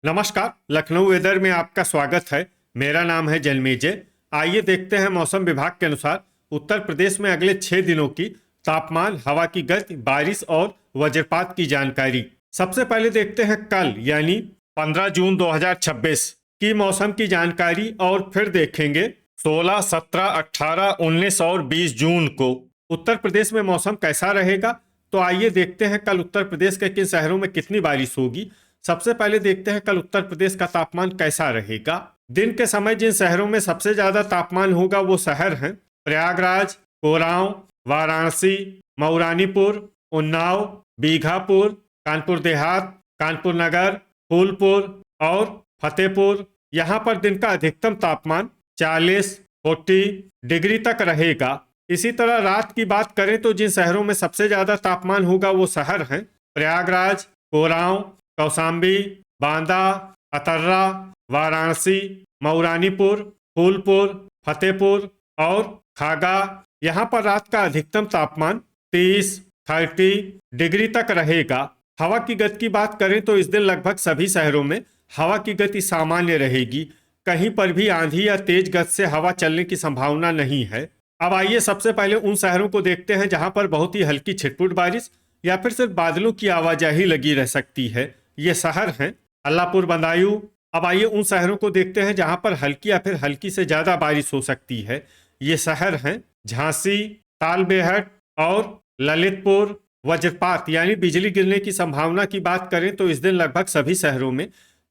नमस्कार, लखनऊ वेदर में आपका स्वागत है। मेरा नाम है जन्मेजय। आइए देखते हैं मौसम विभाग के अनुसार उत्तर प्रदेश में अगले 6 दिनों की तापमान, हवा की गति, बारिश और वज्रपात की जानकारी। सबसे पहले देखते हैं कल यानी 15 जून 2026 की मौसम की जानकारी और फिर देखेंगे 16, 17, 18, 19 और 20 जून को उत्तर प्रदेश में मौसम कैसा रहेगा। तो आइए देखते हैं कल उत्तर प्रदेश के किन शहरों में कितनी बारिश होगी। सबसे पहले देखते हैं कल उत्तर प्रदेश का तापमान कैसा रहेगा। दिन के समय जिन शहरों में सबसे ज्यादा तापमान होगा वो शहर हैं प्रयागराज, कोरांव, वाराणसी, मऊरानीपुर, उन्नाव, बीघापुर, कानपुर देहात, कानपुर नगर, फूलपुर और फतेहपुर। यहाँ पर दिन का अधिकतम तापमान 40 डिग्री तक रहेगा। इसी तरह रात की बात करें तो जिन शहरों में सबसे ज्यादा तापमान होगा वो शहर हैं प्रयागराज, कोरांव, कौशाम्बी, बांदा, अतर्रा, वाराणसी, मऊरानीपुर, फूलपुर, फतेहपुर और खागा। यहाँ पर रात का अधिकतम तापमान 30 डिग्री तक रहेगा। हवा की गति की बात करें तो इस दिन लगभग सभी शहरों में हवा की गति सामान्य रहेगी। कहीं पर भी आंधी या तेज गति से हवा चलने की संभावना नहीं है। अब आइए सबसे पहले उन शहरों को देखते हैं जहां पर बहुत ही हल्की छिटपुट बारिश या फिर सिर्फ बादलों की आवाजाही लगी रह सकती है। ये शहर हैं अल्लाहपुर, बदायूं। अब आइए उन शहरों को देखते हैं जहां पर हल्की या फिर हल्की से ज्यादा बारिश हो सकती है। ये शहर हैं झांसी, तालबेहट और ललितपुर। वज्रपात यानी बिजली गिरने की संभावना की बात करें तो इस दिन लगभग सभी शहरों में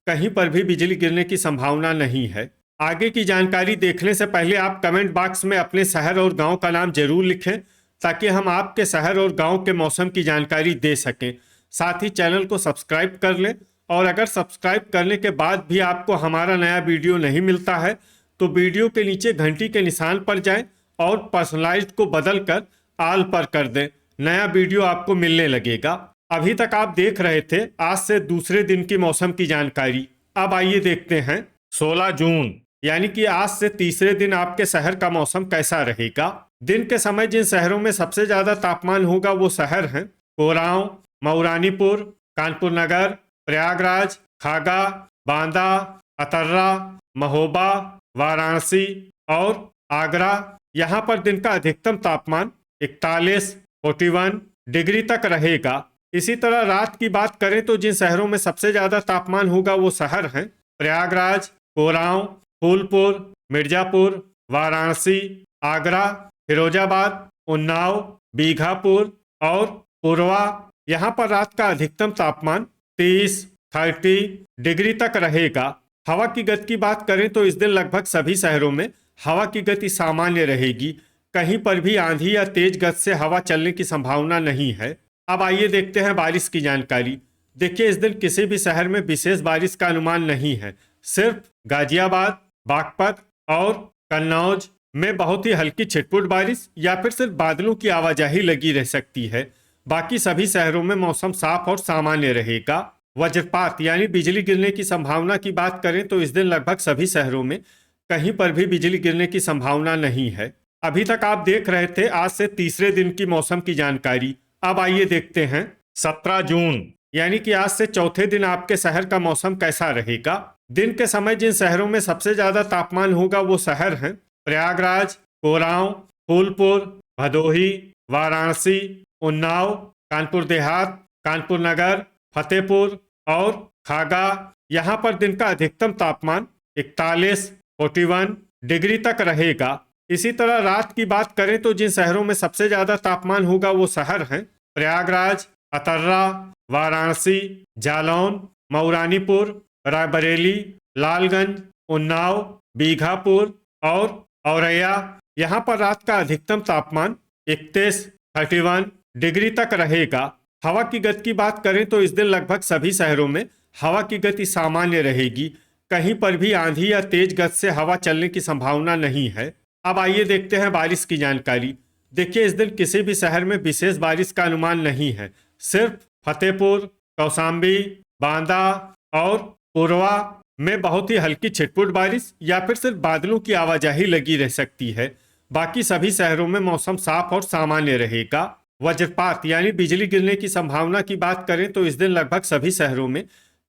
कहीं पर भी बिजली गिरने की संभावना नहीं है। आगे की जानकारी देखने से पहले आप कमेंट बॉक्स में अपने शहर और गांव का नाम जरूर लिखें ताकि हम आपके शहर और गांव के मौसम की जानकारी दे सकें। साथ ही चैनल को सब्सक्राइब कर लें और अगर सब्सक्राइब करने के बाद भी आपको हमारा नया वीडियो नहीं मिलता है तो वीडियो के नीचे घंटी के निशान पर जाएं और पर्सनलाइज्ड को बदलकर ऑल पर कर दें। नया वीडियो आपको मिलने लगेगा। अभी तक आप देख रहे थे आज से दूसरे दिन की मौसम की जानकारी। अब आइए देखते हैं 16 जून यानी कि आज से तीसरे दिन आपके शहर का मौसम कैसा रहेगा। दिन के समय जिन शहरों में सबसे ज्यादा तापमान होगा वो शहर हैं कोरांव, मऊरानीपुर, कानपुर नगर, प्रयागराज, खागा, बांदा, अतर्रा, महोबा, वाराणसी और आगरा। यहाँ पर दिन का अधिकतम तापमान 41 डिग्री तक रहेगा। इसी तरह रात की बात करें तो जिन शहरों में सबसे ज्यादा तापमान होगा वो शहर हैं प्रयागराज, कोरांव, फूलपुर, मिर्जापुर, वाराणसी, आगरा, फिरोजाबाद, उन्नाव, बीघापुर और पुरवा। यहाँ पर रात का अधिकतम तापमान 30 डिग्री तक रहेगा। हवा की गति की बात करें तो इस दिन लगभग सभी शहरों में हवा की गति सामान्य रहेगी। कहीं पर भी आंधी या तेज गति से हवा चलने की संभावना नहीं है। अब आइए देखते हैं बारिश की जानकारी। देखिए इस दिन किसी भी शहर में विशेष बारिश का अनुमान नहीं है। सिर्फ गाजियाबाद, बागपत और कन्नौज में बहुत ही हल्की छिटपुट बारिश या फिर सिर्फ बादलों की आवाजाही लगी रह सकती है। बाकी सभी शहरों में मौसम साफ और सामान्य रहेगा। वज्रपात यानी बिजली गिरने की संभावना की बात करें तो इस दिन लगभग सभी शहरों में कहीं पर भी बिजली गिरने की संभावना नहीं है। अभी तक आप देख रहे थे आज से तीसरे दिन की मौसम की जानकारी। अब आइए देखते हैं 17 जून यानी कि आज से चौथे दिन आपके शहर का मौसम कैसा रहेगा। दिन के समय जिन शहरों में सबसे ज्यादा तापमान होगा वो शहर हैं प्रयागराज, कोरांव, फूलपुर, भदोही, वाराणसी, उन्नाव, कानपुर देहात, कानपुर नगर, फतेहपुर और खागा। यहाँ पर दिन का अधिकतम तापमान 41 डिग्री तक रहेगा। इसी तरह रात की बात करें तो जिन शहरों में सबसे ज्यादा तापमान होगा वो शहर हैं प्रयागराज, अतर्रा, वाराणसी, जालौन, मऊरानीपुर, रायबरेली, लालगंज, उन्नाव, बीघापुर और औरैया। यहाँ पर रात का अधिकतम तापमान 31 डिग्री तक रहेगा। हवा की गति की बात करें तो इस दिन लगभग सभी शहरों में हवा की गति सामान्य रहेगी। कहीं पर भी आंधी या तेज गति से हवा चलने की संभावना नहीं है। अब आइए देखते हैं बारिश की जानकारी। देखिए इस दिन किसी भी शहर में विशेष बारिश का अनुमान नहीं है। सिर्फ फतेहपुर, कौशाम्बी, बांदा और पुरवा में बहुत ही हल्की छिटपुट बारिश या फिर सिर्फ बादलों की आवाजाही लगी रह सकती है। बाकी सभी शहरों में मौसम साफ और सामान्य रहेगा। वज्रपात यानी बिजली गिरने की संभावना की बात करें तो इस दिन लगभग सभी शहरों में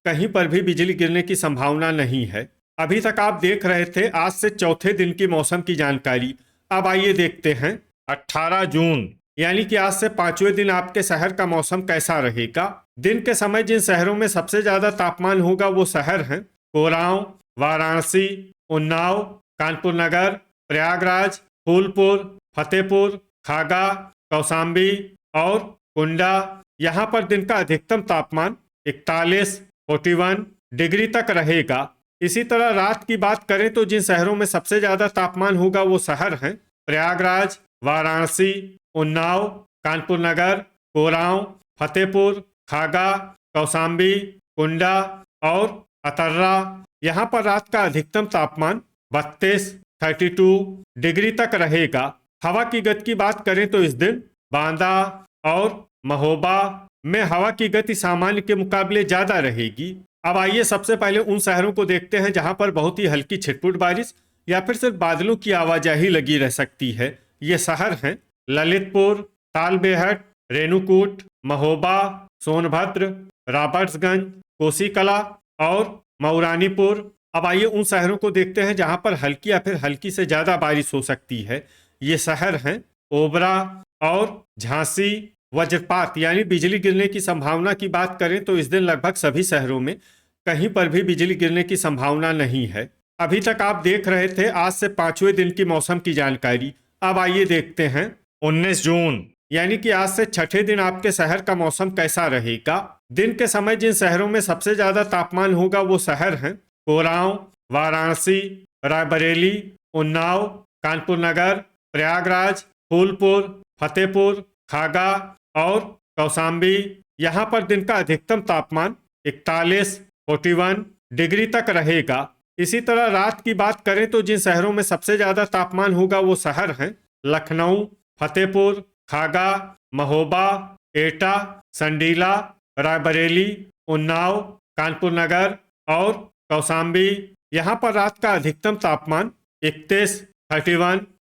कहीं पर भी बिजली गिरने की संभावना नहीं है। अभी तक आप देख रहे थे आज से चौथे दिन की मौसम की जानकारी। अब आइए देखते हैं 18 जून यानी कि आज से पांचवें दिन आपके शहर का मौसम कैसा रहेगा। दिन के समय जिन शहरों में सबसे ज्यादा तापमान होगा वो शहर हैं कोरांव, वाराणसी, उन्नाव, कानपुर नगर, प्रयागराज, फूलपुर, फतेहपुर, खागा, कौशाम्बी और कुंडा। यहाँ पर दिन का अधिकतम तापमान 41 डिग्री तक रहेगा। इसी तरह रात की बात करें तो जिन शहरों में सबसे ज्यादा तापमान होगा वो शहर हैं प्रयागराज, वाराणसी, उन्नाव, कानपुर नगर, कोरांव, फतेहपुर, खागा, कौशाम्बी, कुंडा और अतर्रा। यहाँ पर रात का अधिकतम तापमान 32 डिग्री तक रहेगा। हवा की गति की बात करें तो इस दिन बांदा और महोबा में हवा की गति सामान्य के मुकाबले ज्यादा रहेगी। अब आइए सबसे पहले उन शहरों को देखते हैं जहां पर बहुत ही हल्की छिटपुट बारिश या फिर सिर्फ बादलों की आवाजाही लगी रह सकती है। ये शहर हैं ललितपुर, तालबेहट, रेणुकूट, महोबा, सोनभद्र, रॉबर्ट्सगंज, कोसीकला और मऊरानीपुर। अब आइए उन शहरों को देखते हैं जहां पर हल्की या फिर हल्की से ज्यादा बारिश हो सकती है। ये शहर हैं ओबरा और झांसी। वज्रपात यानी बिजली गिरने की संभावना की बात करें तो इस दिन लगभग सभी शहरों में कहीं पर भी बिजली गिरने की संभावना नहीं है। अभी तक आप देख रहे थे आज से पांचवें दिन की मौसम की जानकारी। अब आइए देखते हैं 19 जून यानी कि आज से छठे दिन आपके शहर का मौसम कैसा रहेगा। दिन के समय जिन शहरों में सबसे ज्यादा तापमान होगा वो शहर हैं कोरांव, वाराणसी, रायबरेली, उन्नाव, कानपुर नगर, प्रयागराज, फूलपुर, फतेहपुर, खागा और कौशाम्बी। यहाँ पर दिन का अधिकतम तापमान 41 डिग्री तक रहेगा। इसी तरह रात की बात करें तो जिन शहरों में सबसे ज्यादा तापमान होगा वो शहर हैं लखनऊ, फतेहपुर, खागा, महोबा, एटा, संडीला, रायबरेली, उन्नाव, कानपुर नगर और कौशाम्बी। यहाँ पर रात का अधिकतम तापमान 31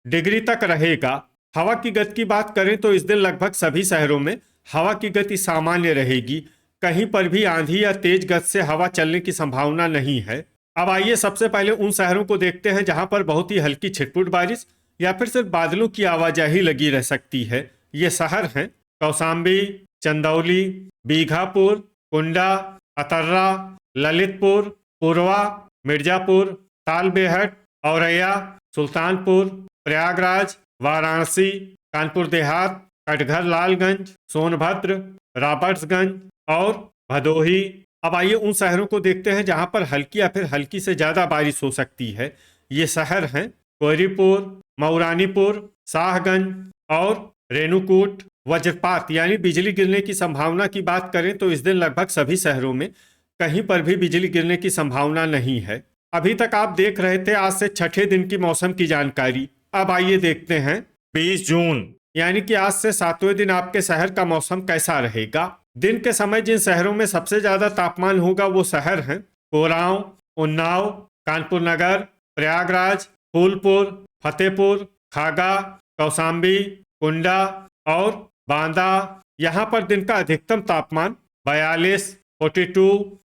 डिग्री तक रहेगा। हवा की गति की बात करें तो इस दिन लगभग सभी शहरों में हवा की गति सामान्य रहेगी। कहीं पर भी आंधी या तेज गति से हवा चलने की संभावना नहीं है। अब आइए सबसे पहले उन शहरों को देखते हैं जहां पर बहुत ही हल्की छिटपुट बारिश या फिर सिर्फ बादलों की आवाजाही लगी रह सकती है। ये शहर हैं कौशाम्बी, चंदौली, बीघापुर, कुंडा, अतर्रा, ललितपुर, पूर्वा, मिर्जापुर, तालबेहट, औरैया, सुल्तानपुर, प्रयागराज, वाराणसी, कानपुर देहात, कटघर लालगंज, सोनभद्र, रॉबर्ट्सगंज और भदोही। अब आइए उन शहरों को देखते हैं जहां पर हल्की या फिर हल्की से ज्यादा बारिश हो सकती है। ये शहर हैं कोहरीपुर, मऊरानीपुर, शाहगंज और रेणुकूट। वज्रपात यानी बिजली गिरने की संभावना की बात करें तो इस दिन लगभग सभी शहरों में कहीं पर भी बिजली गिरने की संभावना नहीं है। अभी तक आप देख रहे थे आज से छठे दिन की मौसम की जानकारी। अब आइए देखते हैं 20 जून यानी कि आज से सातवें दिन आपके शहर का मौसम कैसा रहेगा। दिन के समय जिन शहरों में सबसे ज्यादा तापमान होगा वो शहर हैं कोरांव, उन्नाव, कानपुर नगर, प्रयागराज, फूलपुर, फतेहपुर, खागा, कौशाम्बी, कुंडा और बांदा। यहाँ पर दिन का अधिकतम तापमान 42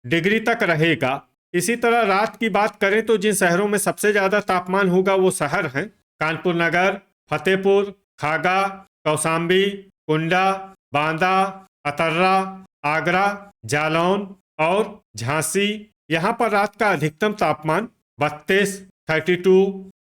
डिग्री तक रहेगा। इसी तरह रात की बात करें तो जिन शहरों में सबसे ज्यादा तापमान होगा वो शहर हैं कानपुर नगर, फतेहपुर, खागा, कौशाम्बी, कुंडा, बांदा, अतर्रा, आगरा, जालौन और झांसी। यहाँ पर रात का अधिकतम तापमान 32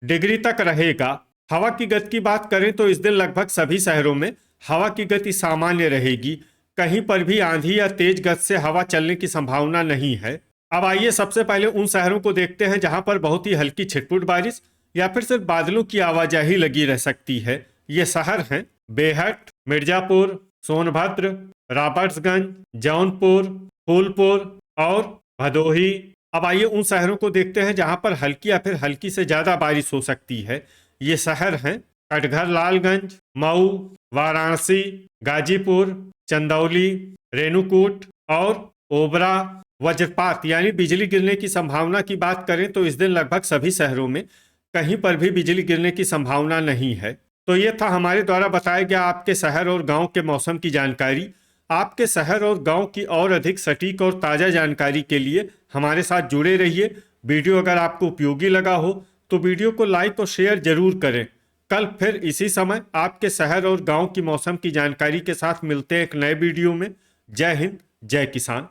डिग्री तक रहेगा। हवा की गति की बात करें तो इस दिन लगभग सभी शहरों में हवा की गति सामान्य रहेगी। कहीं पर भी आंधी या तेज गति से हवा चलने की संभावना नहीं है। अब आइए सबसे पहले उन शहरों को देखते हैं जहां पर बहुत ही हल्की छिटपुट बारिश या फिर सिर्फ बादलों की आवाजाही लगी रह सकती है। ये शहर हैं बेहट, मिर्जापुर, सोनभद्र, रॉबर्ट्सगंज, जौनपुर, फूलपुर और भदोही। अब आइए उन शहरों को देखते हैं जहां पर हल्की या फिर हल्की से ज्यादा बारिश हो सकती है। ये शहर हैं कटघर लालगंज, मऊ, वाराणसी, गाजीपुर, चंदौली, रेणुकूट और ओबरा। वज्रपात यानी बिजली गिरने की संभावना की बात करें तो इस दिन लगभग सभी शहरों में कहीं पर भी बिजली गिरने की संभावना नहीं है। तो ये था हमारे द्वारा बताया गया आपके शहर और गांव के मौसम की जानकारी। आपके शहर और गांव की और अधिक सटीक और ताज़ा जानकारी के लिए हमारे साथ जुड़े रहिए। वीडियो अगर आपको उपयोगी लगा हो तो वीडियो को लाइक और शेयर जरूर करें। कल फिर इसी समय आपके शहर और गांव की मौसम की जानकारी के साथ मिलते हैं एक नए वीडियो में। जय हिंद, जय किसान।